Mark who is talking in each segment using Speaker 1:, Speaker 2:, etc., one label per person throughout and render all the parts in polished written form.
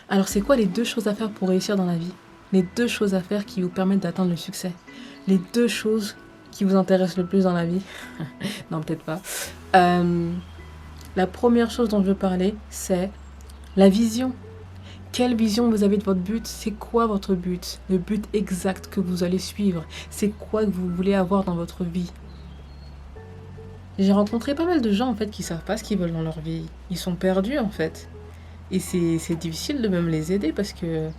Speaker 1: Alors, c'est quoi les 2 choses à faire pour réussir dans la vie? Les 2 choses à faire qui vous permettent d'atteindre le succès? Les 2 choses qui vous intéressent le plus dans la vie? Non, peut-être pas. La première chose dont je veux parler, c'est la vision. Quelle vision vous avez de votre but? C'est quoi votre but? Le but exact que vous allez suivre? C'est quoi que vous voulez avoir dans votre vie? J'ai rencontré pas mal de gens en fait qui savent pas ce qu'ils veulent dans leur vie. Ils sont perdus en fait. Et c'est difficile de même les aider parce que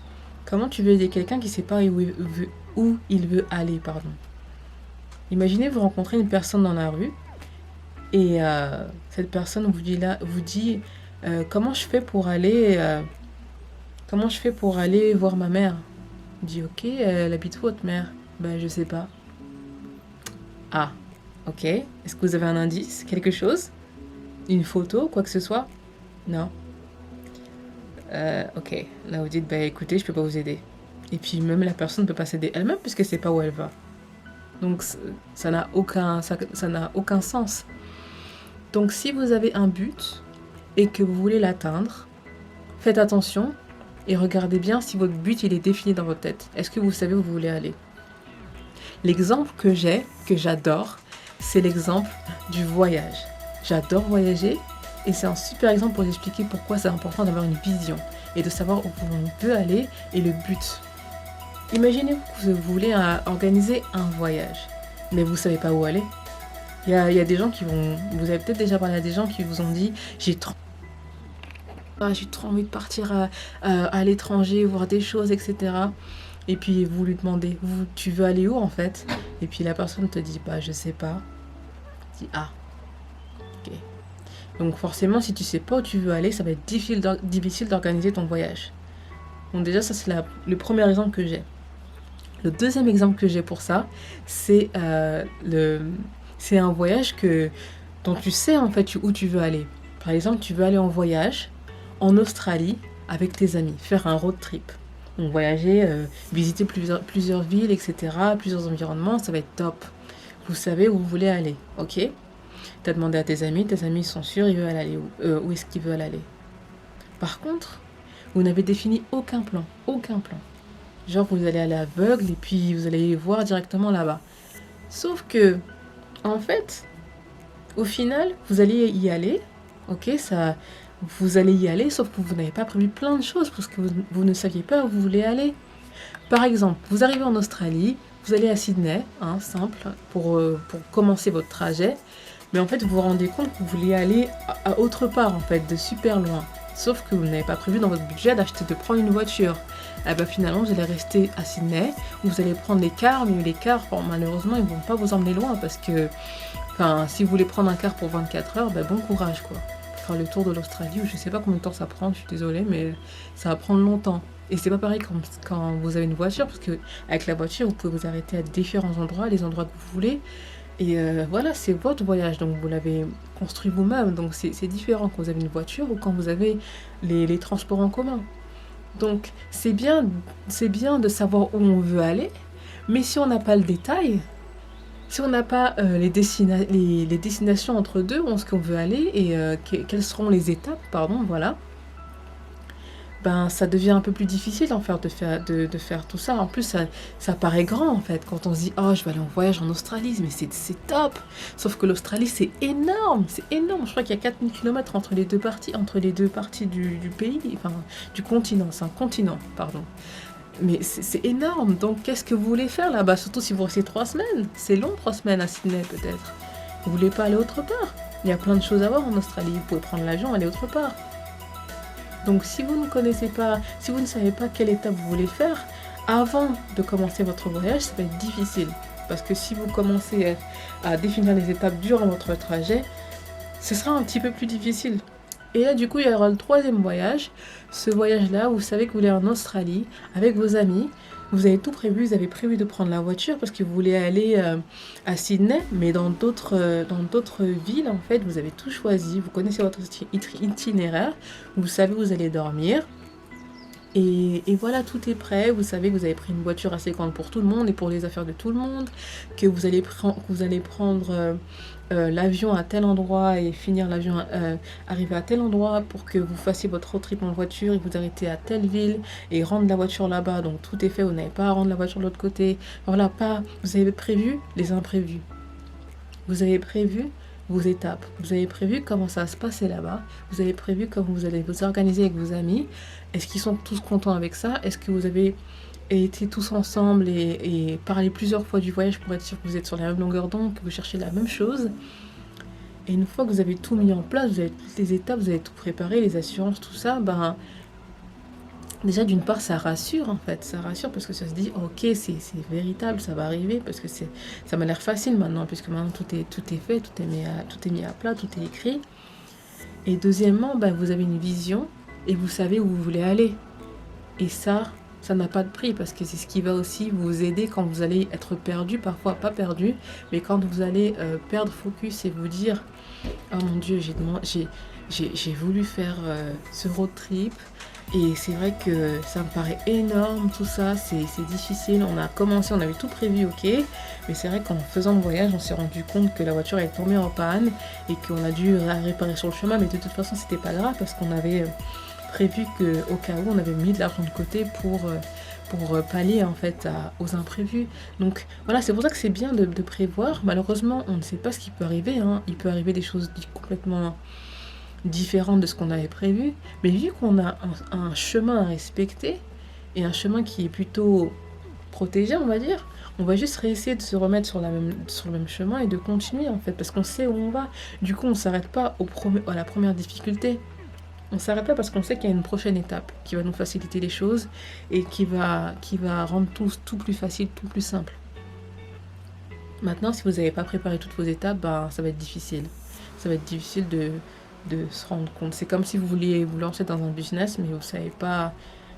Speaker 1: comment tu veux aider quelqu'un qui sait pas où il veut aller, pardon. Imaginez vous rencontrez une personne dans la rue et cette personne vous dit comment je fais pour aller voir ma mère? Il dit ok, elle habite où votre mère? Ben je sais pas. Ah, ok. Est-ce que vous avez un indice? Quelque chose? Une photo? Quoi que ce soit? Non. Ok. Là vous dites bah écoutez, je peux pas vous aider. Et puis même la personne ne peut pas s'aider elle-même puisque c'est pas où elle va. Donc ça n'a aucun sens. Donc si vous avez un but et que vous voulez l'atteindre, faites attention et regardez bien si votre but il est défini dans votre tête. Est-ce que vous savez où vous voulez aller? L'exemple que j'adore, c'est l'exemple du voyage. J'adore voyager et c'est un super exemple pour expliquer pourquoi c'est important d'avoir une vision et de savoir où on veut aller et le but. Imaginez que vous voulez organiser un voyage, mais vous ne savez pas où aller. Il y a des gens vous avez peut-être déjà parlé à des gens qui vous ont dit j'ai trop envie de partir à l'étranger, voir des choses, etc. Et puis vous lui demandez, tu veux aller où en fait? Et puis la personne te dit, bah je sais pas. Tu dis, ah, ok. Donc forcément, si tu sais pas où tu veux aller, ça va être difficile d'organiser ton voyage. Donc déjà, ça c'est le premier exemple que j'ai. Le deuxième exemple que j'ai pour ça, c'est un voyage dont tu sais en fait où tu veux aller. Par exemple, tu veux aller en voyage en Australie avec tes amis, faire un road trip. Donc voyager, visiter plusieurs villes, etc., plusieurs environnements, ça va être top. Vous savez où vous voulez aller, ok? Tu as demandé à tes amis sont sûrs, ils veulent aller où est-ce qu'ils veulent aller. Par contre, vous n'avez défini aucun plan, aucun plan. Genre vous allez aller aveugle et puis vous allez voir directement là-bas. Sauf que, en fait, au final, vous allez y aller, ok, vous allez y aller, sauf que vous n'avez pas prévu plein de choses parce que vous ne saviez pas où vous voulez aller. Par exemple, vous arrivez en Australie, vous allez à Sydney, simple, pour commencer votre trajet, mais en fait vous vous rendez compte que vous voulez aller à autre part, en fait, de super loin. Sauf que vous n'avez pas prévu dans votre budget de prendre une voiture. Et ben finalement, vous allez rester à Sydney, vous allez prendre les cars, mais les cars, malheureusement, ils ne vont pas vous emmener loin parce que, si vous voulez prendre un car pour 24 heures, bon courage, quoi. Faire le tour de l'Australie, je sais pas combien de temps ça prend, je suis désolée, mais ça va prendre longtemps. Et c'est pas pareil quand vous avez une voiture, parce que avec la voiture, vous pouvez vous arrêter à différents endroits, les endroits que vous voulez. Et voilà, c'est votre voyage, donc vous l'avez construit vous-même, donc c'est différent quand vous avez une voiture ou quand vous avez les transports en commun. Donc c'est bien de savoir où on veut aller, mais si on n'a pas le détail, si on n'a pas les destinations entre deux, où est-ce qu'on veut aller et quelles seront les étapes, voilà, ça devient un peu plus difficile de faire tout ça. En plus, ça paraît grand en fait. Quand on se dit, oh, je vais aller en voyage en Australie, mais c'est top. Sauf que l'Australie, c'est énorme, c'est énorme. Je crois qu'il y a 4000 km entre les deux parties du pays, du continent. C'est un continent, pardon. Mais c'est énorme. Donc, qu'est-ce que vous voulez faire là-bas? Surtout si vous restez 3 semaines. C'est long, 3 semaines à Sydney peut-être. Vous voulez pas aller autre part? Il y a plein de choses à voir en Australie. Vous pouvez prendre l'avion, aller autre part. Donc si vous ne savez pas quelle étape vous voulez faire, avant de commencer votre voyage, ça va être difficile. Parce que si vous commencez à définir les étapes durant votre trajet, ce sera un petit peu plus difficile. Et là, du coup, il y aura le troisième voyage. Ce voyage-là, vous savez que vous allez en Australie avec vos amis. Vous avez tout prévu, vous avez prévu de prendre la voiture parce que vous voulez aller à Sydney, mais dans d'autres villes, en fait, vous avez tout choisi. Vous connaissez votre itinéraire, vous savez où vous allez dormir. Et voilà, tout est prêt. Vous savez que vous avez pris une voiture assez grande pour tout le monde et pour les affaires de tout le monde, que vous allez prendre l'avion à tel endroit et finir l'avion, arriver à tel endroit pour que vous fassiez votre road trip en voiture et vous arrêtez à telle ville et rendre la voiture là-bas. Donc tout est fait, vous n'avez pas à rendre la voiture de l'autre côté. Voilà, pas. Vous avez prévu les imprévus. Vous avez prévu vos étapes. Vous avez prévu comment ça va se passer là-bas. Vous avez prévu comment vous allez vous organiser avec vos amis. Est-ce qu'ils sont tous contents avec ça? Est-ce que vous avez été tous ensemble et parlé plusieurs fois du voyage pour être sûr que vous êtes sur la même longueur d'onde, que vous cherchez la même chose? Et une fois que vous avez tout mis en place, vous avez toutes les étapes, vous avez tout préparé, les assurances, tout ça, ben déjà d'une part ça rassure en fait, ça rassure parce que ça se dit ok c'est véritable, ça va arriver parce que ça m'a l'air facile maintenant puisque maintenant tout est fait, tout est mis à plat, tout est écrit. Et deuxièmement, ben, vous avez une vision et vous savez où vous voulez aller. Et ça n'a pas de prix parce que c'est ce qui va aussi vous aider quand vous allez être perdu, parfois pas perdu, mais quand vous allez perdre focus et vous dire oh mon Dieu, j'ai voulu faire ce road trip et c'est vrai que ça me paraît énorme tout ça, c'est difficile. On a commencé, on avait tout prévu, ok, mais c'est vrai qu'en faisant le voyage, on s'est rendu compte que la voiture est tombée en panne et qu'on a dû la réparer sur le chemin, mais de toute façon, c'était pas grave parce qu'on avait prévu qu'au cas où, on avait mis de l'argent de côté pour pallier en fait aux imprévus. Donc voilà, c'est pour ça que c'est bien de prévoir. Malheureusement, on ne sait pas ce qui peut arriver, hein. Il peut arriver des choses complètement différentes de ce qu'on avait prévu, mais vu qu'on a un chemin à respecter et un chemin qui est plutôt protégé, on va dire, on va juste réessayer de se remettre sur le même chemin et de continuer en fait, parce qu'on sait où on va. Du coup, on s'arrête pas à la première difficulté. On s'arrête pas parce qu'on sait qu'il y a une prochaine étape qui va nous faciliter les choses et qui va rendre tout plus facile, tout plus simple. Maintenant, si vous n'avez pas préparé toutes vos étapes, ben, ça va être difficile. Ça va être difficile de se rendre compte. C'est comme si vous vouliez vous lancer dans un business, mais vous ne savez pas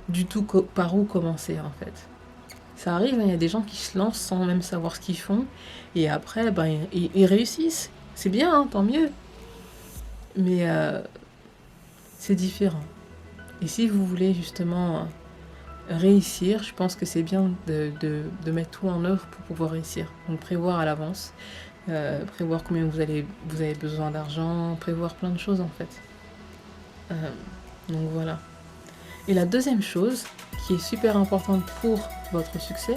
Speaker 1: du tout par où commencer en fait. Ça arrive, hein, il y a des gens qui se lancent sans même savoir ce qu'ils font et après, ben, ils réussissent. C'est bien, hein, tant mieux. Mais c'est différent. Et si vous voulez justement réussir, je pense que c'est bien de mettre tout en œuvre pour pouvoir réussir. Donc prévoir à l'avance, prévoir combien vous avez besoin d'argent, prévoir plein de choses en fait. Donc voilà. Et la deuxième chose qui est super importante pour votre succès,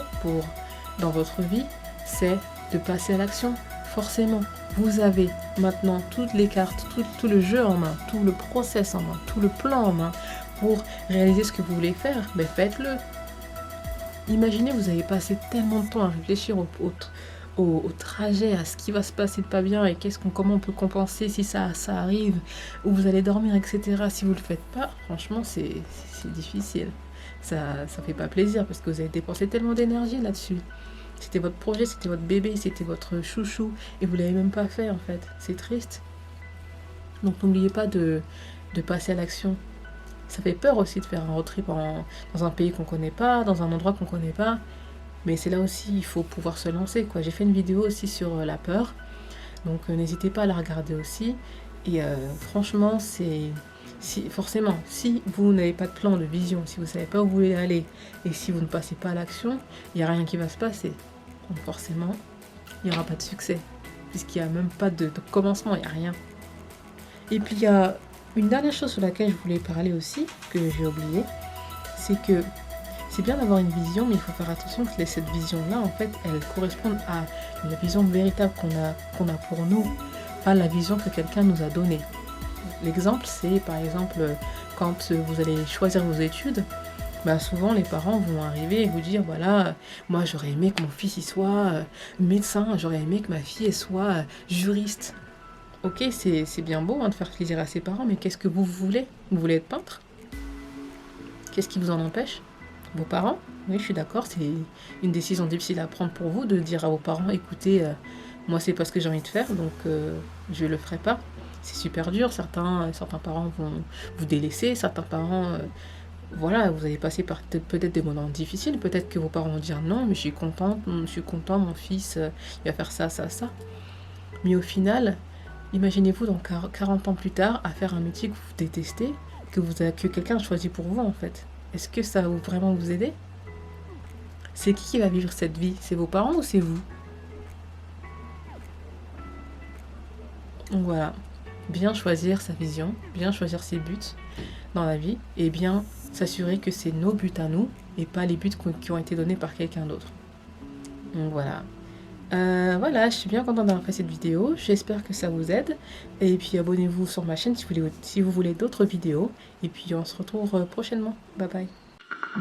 Speaker 1: dans votre vie, c'est de passer à l'action. Forcément, vous avez maintenant toutes les cartes, tout le jeu en main, tout le process en main, tout le plan en main pour réaliser ce que vous voulez faire. Mais faites-le. Imaginez, vous avez passé tellement de temps à réfléchir au trajet, à ce qui va se passer de pas bien et comment on peut compenser si ça arrive, où vous allez dormir, etc. Si vous le faites pas, franchement, c'est difficile. Ça fait pas plaisir parce que vous avez dépensé tellement d'énergie là-dessus. C'était votre projet, c'était votre bébé, c'était votre chouchou et vous l'avez même pas fait en fait. C'est triste. Donc n'oubliez pas de passer à l'action. Ça fait peur aussi de faire un road trip dans un pays qu'on connaît pas, dans un endroit qu'on connaît pas. Mais c'est là aussi, il faut pouvoir se lancer, quoi. J'ai fait une vidéo aussi sur la peur. Donc n'hésitez pas à la regarder aussi. Et franchement, forcément, si vous n'avez pas de plan, de vision, si vous ne savez pas où vous voulez aller, et si vous ne passez pas à l'action, il n'y a rien qui va se passer. Donc forcément, il n'y aura pas de succès. Puisqu'il n'y a même pas de commencement, il n'y a rien. Et puis il y a une dernière chose sur laquelle je voulais parler aussi, que j'ai oublié, c'est que c'est bien d'avoir une vision, mais il faut faire attention que cette vision-là, en fait, elle corresponde à la vision véritable qu'on a pour nous, pas la vision que quelqu'un nous a donnée. L'exemple, c'est par exemple quand vous allez choisir vos études, bah souvent les parents vont arriver et vous dire voilà, moi j'aurais aimé que mon fils il soit médecin, j'aurais aimé que ma fille elle soit juriste. Ok, c'est bien beau hein, de faire plaisir à ses parents, mais qu'est-ce que vous voulez? Vous voulez être peintre? Qu'est-ce qui vous en empêche? Vos parents? Oui, je suis d'accord, c'est une décision difficile à prendre pour vous de dire à vos parents écoutez, moi c'est pas ce que j'ai envie de faire, donc je le ferai pas. C'est super dur, certains parents vont vous délaisser, certains parents, voilà, vous allez passer par peut-être des moments difficiles, peut-être que vos parents vont dire non, mais je suis content, mon fils, il va faire ça, ça, ça. Mais au final, imaginez-vous dans 40 ans plus tard à faire un métier que vous détestez, que quelqu'un a choisi pour vous en fait. Est-ce que ça va vraiment vous aider? C'est qui va vivre cette vie? C'est vos parents ou c'est vous? Donc voilà, bien choisir sa vision, bien choisir ses buts dans la vie et bien s'assurer que c'est nos buts à nous et pas les buts qui ont été donnés par quelqu'un d'autre. Donc voilà. Voilà, je suis bien contente d'avoir fait cette vidéo. J'espère que ça vous aide. Et puis abonnez-vous sur ma chaîne si vous voulez d'autres vidéos. Et puis on se retrouve prochainement. Bye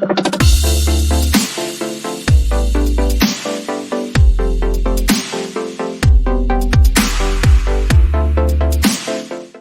Speaker 1: bye.